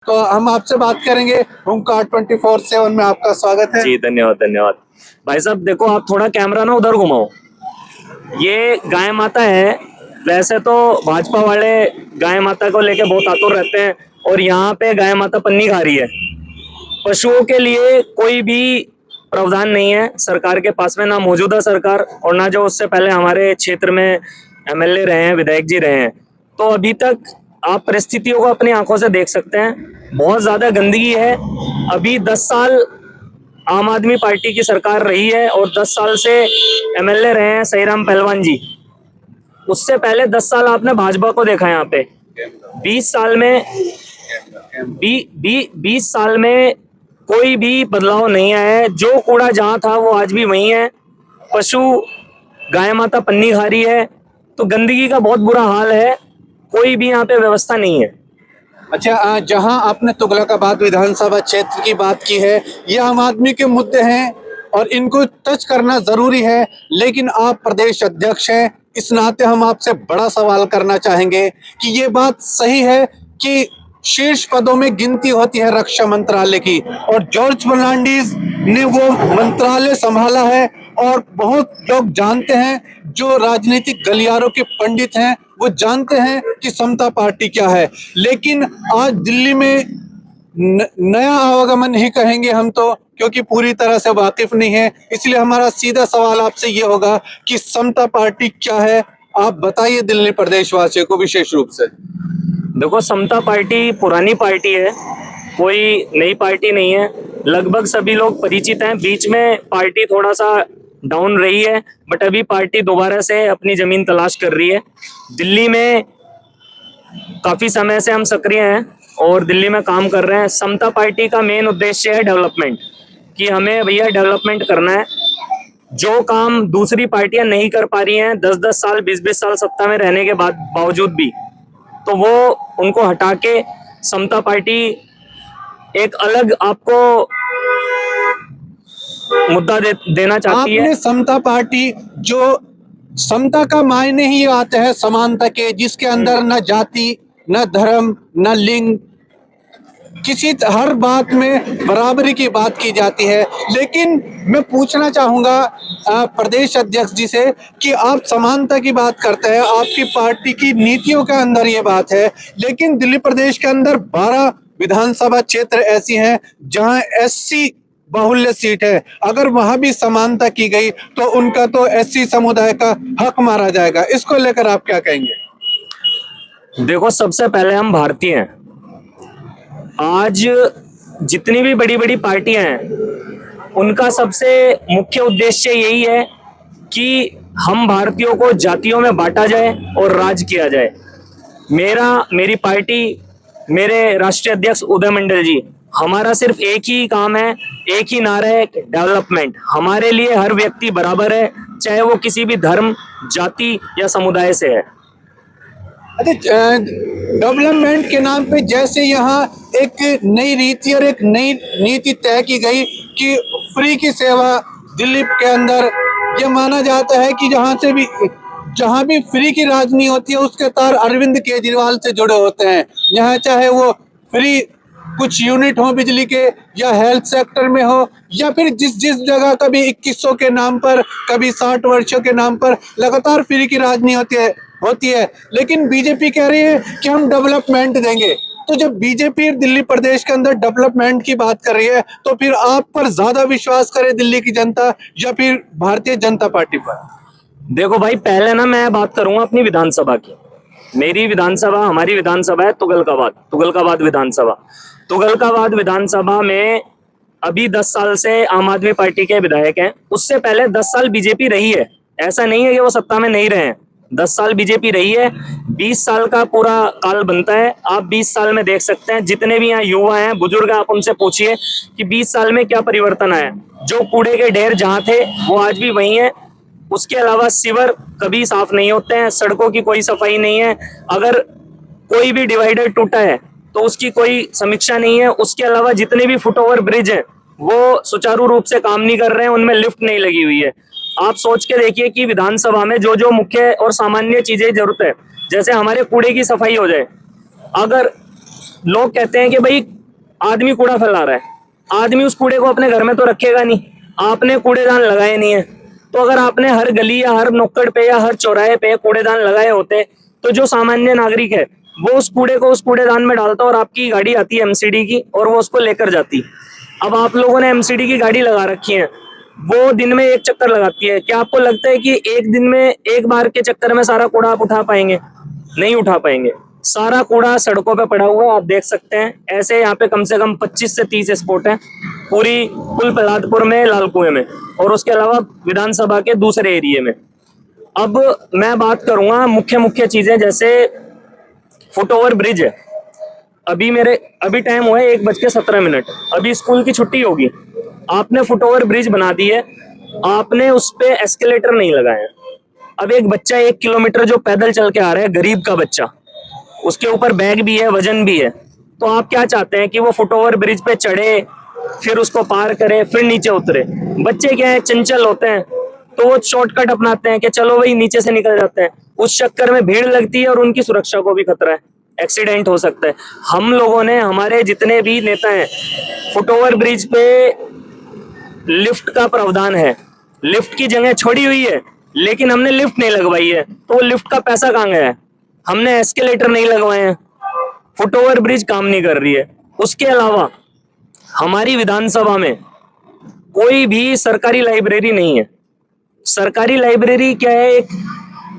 तो हम आपसे बात करेंगे। होमकास्ट 24/7 में आपका स्वागत है जी। धन्यवाद धन्यवाद भाई साहब। देखो आप थोड़ा कैमरा ना उधर घुमाओ। ये गाय माता है। वैसे तो भाजपा वाले गाय माता को लेके बहुत आतुर रहते हैं और यहाँ पे गाय माता पन्नी खा रही है। पशुओं के लिए कोई भी प्रावधान नहीं है सरकार के पास में, ना मौजूदा सरकार और ना जो उससे पहले हमारे क्षेत्र में एमएलए रहे हैं, विधायक जी रहे हैं। तो अभी तक आप परिस्थितियों को अपनी आंखों से देख सकते हैं। बहुत ज्यादा गंदगी है। अभी 10 साल आम आदमी पार्टी की सरकार रही है और 10 साल से एमएलए रहे हैं सहीराम पहलवान जी। उससे पहले 10 साल आपने भाजपा को देखा यहाँ पे। 20 साल में 20 साल में कोई भी बदलाव नहीं आया है। जो कूड़ा जहाँ था वो आज भी वही है। पशु गाय माता पन्नी खा रही है। तो गंदगी का बहुत बुरा हाल है। कोई भी यहाँ पे व्यवस्था नहीं है। अच्छा, जहां आपने तुगलकाबाद विधानसभा क्षेत्र की बात की है, ये आम आदमी के मुद्दे हैं और इनको टच करना जरूरी है, लेकिन आप प्रदेश अध्यक्ष हैं, इस नाते हम आपसे बड़ा सवाल करना चाहेंगे कि ये बात सही है कि शीर्ष पदों में गिनती होती है रक्षा मंत्रालय की और जॉर्ज फर्नांडीज ने वो मंत्रालय संभाला है और बहुत लोग जानते हैं, जो राजनीतिक गलियारों के पंडित हैं वो जानते हैं कि समता पार्टी क्या है। लेकिन आज दिल्ली में नया आवागमन ही कहेंगे हम तो, क्योंकि पूरी तरह से वाकिफ नहीं है। इसलिए हमारा सीधा सवाल आपसे ये होगा कि समता पार्टी क्या है, आप बताइए दिल्ली प्रदेश वासियों को विशेष रूप से। देखो, समता पार्टी पुरानी पार्टी है, कोई नई पार्टी नहीं है। लगभग सभी लोग परिचित हैं। बीच में पार्टी थोड़ा सा डाउन रही है, बट अभी पार्टी दोबारा से अपनी जमीन तलाश कर रही है। दिल्ली में काफी समय से हम सक्रिय हैं और दिल्ली में काम कर रहे हैं। समता पार्टी का मेन उद्देश्य है डेवलपमेंट, कि हमें भैया डेवलपमेंट करना है। जो काम दूसरी पार्टियां नहीं कर पा रही हैं 10-10 साल 20-20 साल सत्ता में रहने के बावजूद भी, तो वो उनको हटा के समता पार्टी एक अलग आपको मुद्दा देना चाहती है। आपने समता पार्टी, जो समता का मायने ही आते हैं समानता के, जिसके अंदर न जाति न धर्म न लिंग, हर बात में बराबरी की बात की जाती है। लेकिन मैं पूछना चाहूंगा प्रदेश अध्यक्ष जी से कि आप समानता की बात करते हैं, आपकी पार्टी की नीतियों के अंदर ये बात है, लेकिन दिल्ली प्रदेश के अंदर 12 विधानसभा क्षेत्र ऐसी हैं जहां एससी बाहुल्य सीट है। अगर वहां भी समानता की गई तो उनका तो एससी समुदाय का हक मारा जाएगा। इसको लेकर आप क्या कहेंगे? देखो, सबसे पहले हम भारतीय हैं। आज जितनी भी बड़ी बड़ी पार्टियां हैं उनका सबसे मुख्य उद्देश्य यही है कि हम भारतीयों को जातियों में बांटा जाए और राज किया जाए। मेरी पार्टी, मेरे राष्ट्रीय अध्यक्ष उदय मंडल जी, हमारा सिर्फ एक ही काम है, एक ही नारा है, डेवलपमेंट। हमारे लिए हर व्यक्ति बराबर है, चाहे वो किसी भी धर्म, जाति या समुदाय से है। डेवलपमेंट के नाम पे जैसे यहाँ एक नई रीति और एक नई नीति तय की गई कि फ्री की सेवा दिल्ली के अंदर, ये माना जाता है कि जहाँ भी फ्री की राजनीति होती है उसके तार अरविंद केजरीवाल से जुड़े होते हैं। यहाँ चाहे वो फ्री कुछ यूनिट हो बिजली के, या हेल्थ सेक्टर में हो, या फिर जिस जगह कभी 2100 के नाम पर, कभी 60 वर्षों के नाम पर लगातार फ्री की राजनीति होती है। लेकिन बीजेपी कह रही है कि हम डेवलपमेंट देंगे। तो जब बीजेपी दिल्ली प्रदेश के अंदर डेवलपमेंट की बात कर रही है, तो फिर आप पर ज्यादा विश्वास करे दिल्ली की जनता या फिर भारतीय जनता पार्टी पर? देखो भाई, पहले ना मैं बात करूंगा अपनी विधानसभा की। मेरी विधानसभा, हमारी विधानसभा है तुगलकाबाद विधानसभा। तुगलकाबाद विधानसभा में अभी 10 साल से आम आदमी पार्टी के विधायक हैं। उससे पहले 10 साल बीजेपी रही है। ऐसा नहीं है कि वो सत्ता में नहीं रहे हैं। 10 साल बीजेपी रही है। 20 साल का पूरा काल बनता है। आप 20 साल में देख सकते हैं, जितने भी यहाँ युवा हैं, बुजुर्ग, आप उनसे पूछिए कि 20 साल में क्या परिवर्तन आया। जो कूड़े के ढेर जहाँ थे वो आज भी वही है। उसके अलावा सीवर कभी साफ नहीं होते हैं, सड़कों की कोई सफाई नहीं है। अगर कोई भी डिवाइडर टूटा है तो उसकी कोई समीक्षा नहीं है। उसके अलावा जितने भी फुटओवर ब्रिज हैं वो सुचारू रूप से काम नहीं कर रहे हैं, उनमें लिफ्ट नहीं लगी हुई है। आप सोच के देखिए कि विधानसभा में जो जो मुख्य और सामान्य चीजें जरूरत है, जैसे हमारे कूड़े की सफाई हो जाए, अगर लोग कहते हैं कि भाई आदमी कूड़ा फैला रहा है, आदमी उस कूड़े को अपने घर में तो रखेगा नहीं, आपने कूड़ेदान लगाए नहीं है। तो अगर आपने हर गली या हर नुक्कड़ पे या हर चौराहे पे कूड़ेदान लगाए होते तो जो सामान्य नागरिक है वो उस कूड़े को उस कूड़ेदान में डालता और आपकी गाड़ी आती है एमसीडी की और वो उसको लेकर जाती। अब आप लोगों ने एमसीडी की गाड़ी लगा रखी है, वो दिन में एक चक्कर लगाती है। क्या आपको लगता है कि एक दिन में एक बार के चक्कर में सारा कूड़ा आप उठा पाएंगे? नहीं उठा पाएंगे। सारा कूड़ा सड़कों पे पड़ा हुआ है, आप देख सकते हैं। ऐसे यहाँ पे कम से कम 25 से 30 स्पॉट हैं पूरी कुल प्रहलादपुर में, लाल कुएं में, और उसके अलावा विधानसभा के दूसरे एरिए में। अब मैं बात करूंगा मुख्य मुख्य चीजें, जैसे फुट ओवर ब्रिज है। अभी टाइम हुआ है 1:17, अभी स्कूल की छुट्टी होगी, आपने फुट ओवर ब्रिज बना दी है, आपने उस पे एस्केलेटर नहीं लगाया। अब एक बच्चा 1 किलोमीटर जो पैदल चल के आ रहा है, गरीब का बच्चा, उसके ऊपर बैग भी है, वजन भी है, तो आप क्या चाहते हैं कि वो फुट ओवर ब्रिज पे चढ़े, फिर उसको पार करे, फिर नीचे उतरे? बच्चे क्या है, चंचल होते हैं, तो वो शॉर्टकट अपनाते हैं कि चलो भाई नीचे से निकल जाते हैं। उस चक्कर में भीड़ लगती है और उनकी सुरक्षा को भी खतरा है, एक्सीडेंट हो सकता है। हम लोगों ने, हमारे जितने भी नेता हैं, फुट ओवर ब्रिज पे लिफ्ट का प्रावधान है, लिफ्ट की जगह छोड़ी हुई है, लेकिन हमने लिफ्ट नहीं लगवाई है, तो वो लिफ्ट का पैसा कहाँ गया है? हमने एस्केलेटर नहीं लगवाए हैं, फुट ओवर ब्रिज काम नहीं कर रही है। उसके अलावा हमारी विधानसभा में कोई भी सरकारी लाइब्रेरी नहीं है। सरकारी लाइब्रेरी क्या है, एक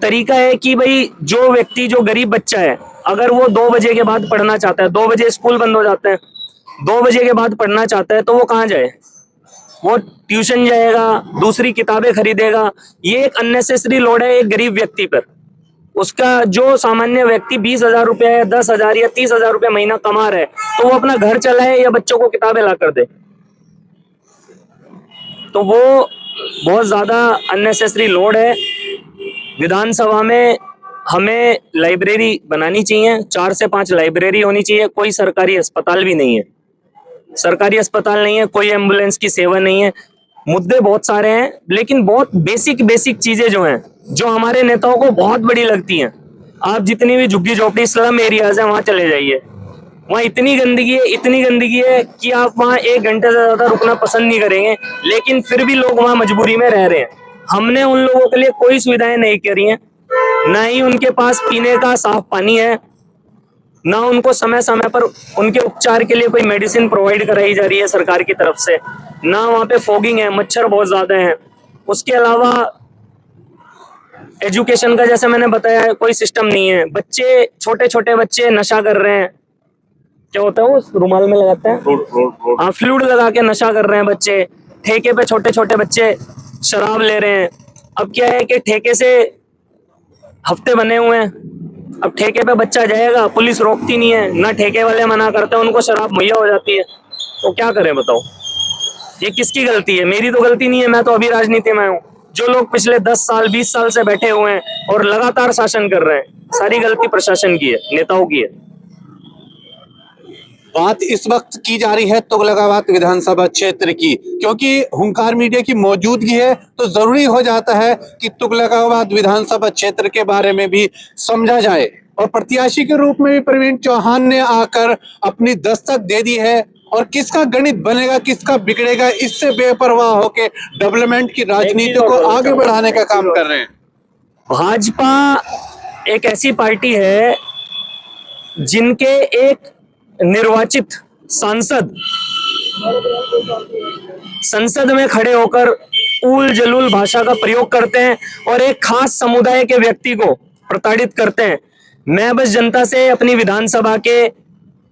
तरीका है कि भाई जो व्यक्ति, जो गरीब बच्चा है, अगर वो 2 बजे के बाद पढ़ना चाहता है, 2 बजे स्कूल बंद हो जाते हैं, 2 बजे के बाद पढ़ना चाहता है, तो वो कहाँ जाए? वो ट्यूशन जाएगा, दूसरी किताबें खरीदेगा। ये एक अननेसेसरी लोड है एक गरीब व्यक्ति पर। उसका जो सामान्य व्यक्ति 20,000 रुपया या 10,000 या 30,000 रुपया महीना कमा रहा है, तो वो अपना घर चलाए या बच्चों को किताबें ला कर दे, तो वो बहुत ज्यादा अननेसेसरी लोड है। विधानसभा में हमें लाइब्रेरी बनानी चाहिए, 4 से 5 लाइब्रेरी होनी चाहिए। कोई सरकारी अस्पताल भी नहीं है, सरकारी अस्पताल नहीं है, कोई एम्बुलेंस की सेवा नहीं है। मुद्दे बहुत सारे हैं, लेकिन बहुत बेसिक चीजें जो हैं, जो हमारे नेताओं को बहुत बड़ी लगती हैं। आप जितनी भी झुग्गी झोपड़ी स्लम एरियाज हैं वहां चले जाइए, वहां इतनी गंदगी है कि आप वहां 1 घंटे से ज्यादा रुकना पसंद नहीं करेंगे, लेकिन फिर भी लोग वहां मजबूरी में रह रहे हैं। हमने उन लोगों के लिए कोई सुविधाएं नहीं करी हैं, ना ही उनके पास पीने का साफ पानी है, ना उनको समय समय पर उनके उपचार के लिए कोई मेडिसिन प्रोवाइड कराई जा रही है सरकार की तरफ से, ना वहाँ पे फॉगिंग है, मच्छर बहुत ज्यादा है। उसके अलावा एजुकेशन का, जैसे मैंने बताया, कोई सिस्टम नहीं है। बच्चे, छोटे छोटे बच्चे नशा कर रहे हैं, क्या होता है वो रुमाल में लगाते हैं, हाँ, फ्लूइड लगा के नशा कर रहे हैं बच्चे। ठेके पे छोटे छोटे बच्चे शराब ले रहे हैं। अब क्या है कि ठेके से हफ्ते बने हुए हैं, अब ठेके पे बच्चा जाएगा, पुलिस रोकती नहीं है, ना ठेके वाले मना करते हैं, उनको शराब मुहैया हो जाती है, तो क्या करें बताओ? ये किसकी गलती है? मेरी तो गलती नहीं है, मैं तो अभी राजनीति में हूँ। जो लोग पिछले 10 साल 20 साल से बैठे हुए हैं और लगातार शासन कर रहे हैं, सारी गलती प्रशासन की है, नेताओं की है। बात इस वक्त की जा रही है तुगलकाबाद विधानसभा क्षेत्र की, क्योंकि हुंकार मीडिया की मौजूदगी है तो जरूरी हो जाता है कि तुगलकाबाद विधानसभा क्षेत्र के बारे में भी समझा जाए। और प्रत्याशी के रूप में भी प्रवीण चौहान ने आकर अपनी दस्तक दे दी है, और किसका गणित बनेगा, किसका बिगड़ेगा, इससे बेपरवाह होकर डेवलपमेंट की राजनीति को आगे बढ़ाने का काम कर रहे हैं। भाजपा एक ऐसी पार्टी है जिनके एक निर्वाचित सांसद संसद में खड़े होकर उल जलूल भाषा का प्रयोग करते हैं और एक खास समुदाय के व्यक्ति को प्रताड़ित करते हैं। मैं बस जनता से, अपनी विधानसभा के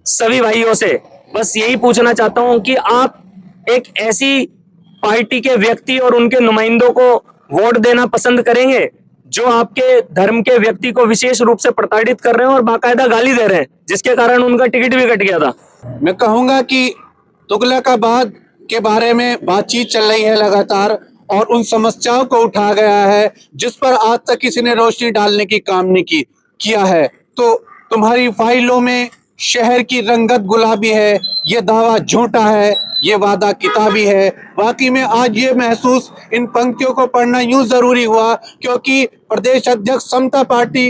सभी भाइयों से बस यही पूछना चाहता हूं कि आप एक ऐसी पार्टी के व्यक्ति और उनके नुमाइंदों को वोट देना पसंद करेंगे जो आपके धर्म के व्यक्ति को विशेष रूप से प्रताड़ित कर रहे हैं और बाकायदा गाली दे रहे हैं, जिसके कारण उनका टिकट भी कट गया था। मैं कहूंगा कि तुगलकाबाद के बारे में बातचीत चल रही है लगातार, और उन समस्याओं को उठा गया है जिस पर आज तक किसी ने रोशनी डालने की काम नहीं किया है। तो तुम्हारी फाइलों में शहर की रंगत गुलाबी है, ये दावा झूठा है, ये वादा किताबी है। वाकई में आज ये महसूस इन पंक्तियों को पढ़ना यूं जरूरी हुआ क्योंकि प्रदेश अध्यक्ष समता पार्टी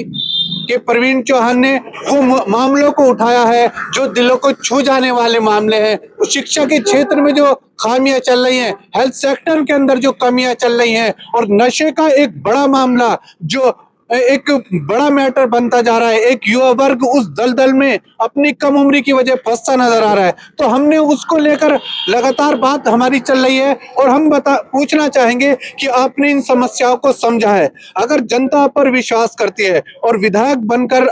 कि प्रवीण चौहान ने वो मामलों को उठाया है जो दिलों को छू जाने वाले मामले हैं। शिक्षा के क्षेत्र में जो खामियां चल रही हैं, हेल्थ सेक्टर के अंदर जो कमियां चल रही हैं, और नशे का एक बड़ा मामला जो एक बड़ा मैटर बनता जा रहा है। एक युवा वर्ग उस दलदल में अपनी कम उम्री की वजह फंसता नजर आ रहा है। तो हमने उसको लेकर लगातार बात हमारी चल रही है और हम पूछना चाहेंगे कि आपने इन समस्याओं को समझा है। अगर जनता पर विश्वास करती है और विधायक बनाकर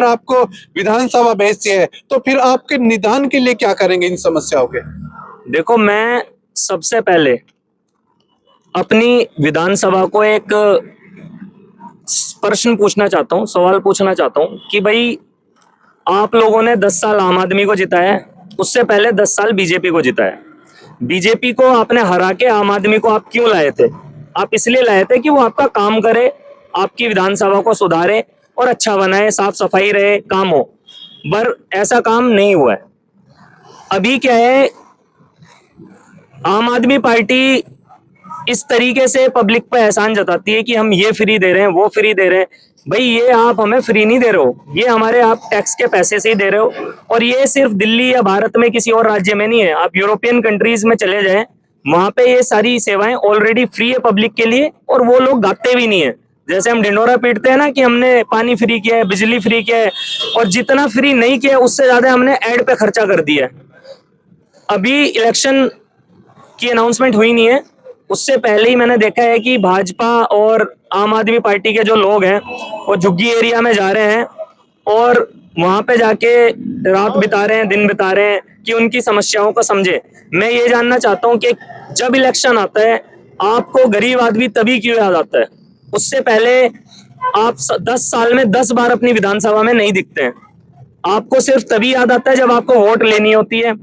आपको विधानसभा भेजती है, तो फिर आपके निदान के लिए क्या करेंगे इन समस्याओं के? देखो, मैं सबसे पहले अपनी विधानसभा को एक प्रश्न पूछना चाहता हूँ, सवाल पूछना चाहता हूँ कि भाई, आप लोगों ने 10 साल आम आदमी को जिताया, उससे पहले 10 साल बीजेपी को जिताया। बीजेपी को आपने हरा के आम आदमी को आप क्यों लाए थे? आप इसलिए लाए थे कि वो आपका काम करे, आपकी विधानसभा को सुधारे और अच्छा बनाए, साफ सफाई रहे, काम हो। पर ऐसा काम नहीं हुआ है। अभी क्या है, आम आदमी पार्टी इस तरीके से पब्लिक पे एहसान जताती है कि हम ये फ्री दे रहे हैं, वो फ्री दे रहे हैं। भाई, ये आप हमें फ्री नहीं दे रहे हो, ये हमारे आप टैक्स के पैसे से ही दे रहे हो। और ये सिर्फ दिल्ली या भारत में किसी और राज्य में नहीं है। आप यूरोपियन कंट्रीज में चले जाएं, वहां पे ये सारी सेवाएं ऑलरेडी फ्री है पब्लिक के लिए, और वो लोग गाते भी नहीं है। जैसे हम ढिंडोरा पीटते हैं ना कि हमने पानी फ्री किया है, बिजली फ्री किया है, और जितना फ्री नहीं किया उससे ज्यादा हमने एड पे खर्चा कर दिया है। अभी इलेक्शन की अनाउंसमेंट हुई नहीं है, उससे पहले ही मैंने देखा है कि भाजपा और आम आदमी पार्टी के जो लोग हैं वो झुग्गी एरिया में जा रहे हैं और वहां पे जाके रात बिता रहे हैं, दिन बिता रहे हैं कि उनकी समस्याओं को समझे। मैं ये जानना चाहता हूँ कि जब इलेक्शन आता है, आपको गरीब आदमी तभी क्यों याद आता है? उससे पहले आप 10 साल में 10 बार अपनी विधानसभा में नहीं दिखते हैं। आपको सिर्फ तभी याद आता है जब आपको वोट लेनी होती है।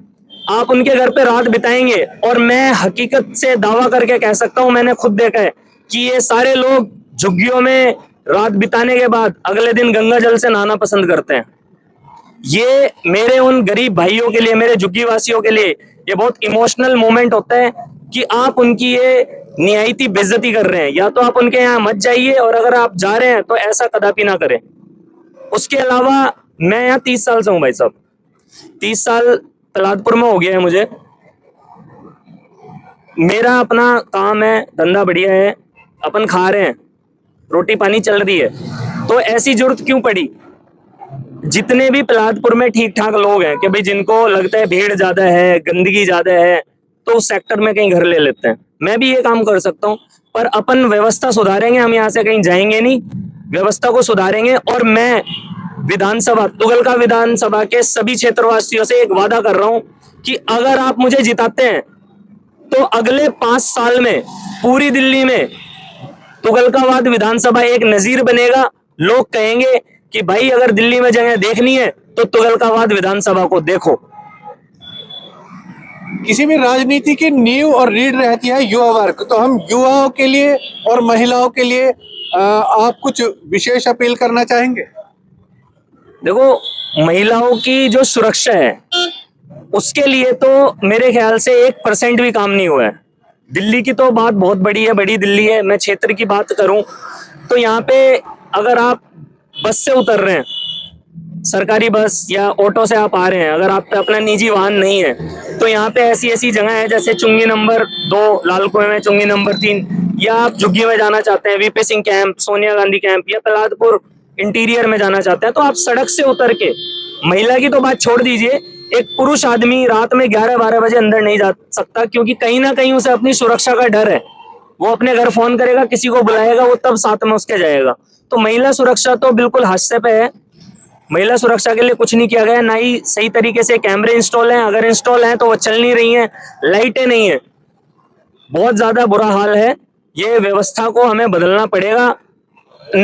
आप उनके घर पे रात बिताएंगे, और मैं हकीकत से दावा करके कह सकता हूं, मैंने खुद देखा है कि ये सारे लोग झुग्गियों में रात बिताने के बाद अगले दिन गंगा जल से नहाना पसंद करते हैं। ये मेरे उन गरीब भाइयों के लिए, मेरे झुग्गी वासियों के लिए ये बहुत इमोशनल मोमेंट होता है कि आप उनकी ये निहायती बेइज्जती कर रहे हैं। या तो आप उनके यहाँ मत जाइए, और अगर आप जा रहे हैं तो ऐसा कदापि ना करें। उसके अलावा मैं यहाँ 30 साल से हूँ भाई साहब, 30 साल तलादपुर में हो गया है मुझे। मेरा अपना काम है, धंधा बढ़िया है, अपन खा रहे हैं, रोटी पानी चल रही है। तो ऐसी जरूरत क्यों पड़ी? जितने भी तलादपुर में ठीक ठाक लोग हैं कि भाई जिनको लगता है भीड़ ज्यादा है, गंदगी ज्यादा है, तो उस सेक्टर में कहीं घर ले लेते हैं। मैं भी ये काम कर सकता हूँ, पर अपन व्यवस्था सुधारेंगे। हम यहाँ से कहीं जाएंगे नहीं, व्यवस्था को सुधारेंगे। और मैं विधानसभा, तुगलका विधानसभा के सभी क्षेत्रवासियों से एक वादा कर रहा हूं कि अगर आप मुझे जिताते हैं तो अगले 5 साल में पूरी दिल्ली में तुगलकाबाद विधानसभा एक नजीर बनेगा। लोग कहेंगे कि भाई, अगर दिल्ली में जगह देखनी है तो तुगलकाबाद विधानसभा को देखो। किसी भी राजनीति की नींव और रीढ़ रहती है युवा वर्ग, तो हम युवाओं के लिए और महिलाओं के लिए आप कुछ विशेष अपील करना चाहेंगे? देखो, महिलाओं की जो सुरक्षा है उसके लिए तो मेरे ख्याल से 1% भी काम नहीं हुआ है। दिल्ली की तो बात बहुत बड़ी है, बड़ी दिल्ली है। मैं क्षेत्र की बात करूं तो यहाँ पे अगर आप बस से उतर रहे हैं, सरकारी बस या ऑटो से आप आ रहे हैं, अगर आप पे अपना निजी वाहन नहीं है, तो यहाँ पे ऐसी ऐसी जगह है जैसे चुंगी नंबर 2 लाल कुएं में, चुंगी नंबर 3, या आप झुग्गी में जाना चाहते हैं, VP Singh camp, Sonia Gandhi camp, या तलादपुर इंटीरियर में जाना चाहते हैं, तो आप सड़क से उतर के, महिला की तो बात छोड़ दीजिए, एक पुरुष आदमी रात में 11-12 बजे अंदर नहीं जा सकता, क्योंकि कहीं ना कहीं उसे अपनी सुरक्षा का डर है। वो अपने घर फोन करेगा, किसी को बुलाएगा, वो तब साथ में उसके जाएगा। तो महिला सुरक्षा तो बिल्कुल हादसे पे है। महिला सुरक्षा के लिए कुछ नहीं किया गया, ना ही सही तरीके से कैमरे इंस्टॉल हैं। अगर इंस्टॉल हैं तो वो चल नहीं रही हैं, लाइटें नहीं है, बहुत ज्यादा बुरा हाल है। ये व्यवस्था को हमें बदलना पड़ेगा,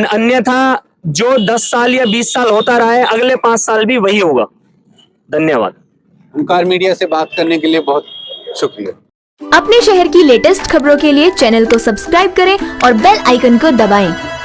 अन्यथा जो 10 साल या 20 साल होता रहा है, अगले 5 साल भी वही होगा। धन्यवाद। ओंकार मीडिया से बात करने के लिए बहुत शुक्रिया। अपने शहर की लेटेस्ट खबरों के लिए चैनल को सब्सक्राइब करें और बेल आइकन को दबाएं।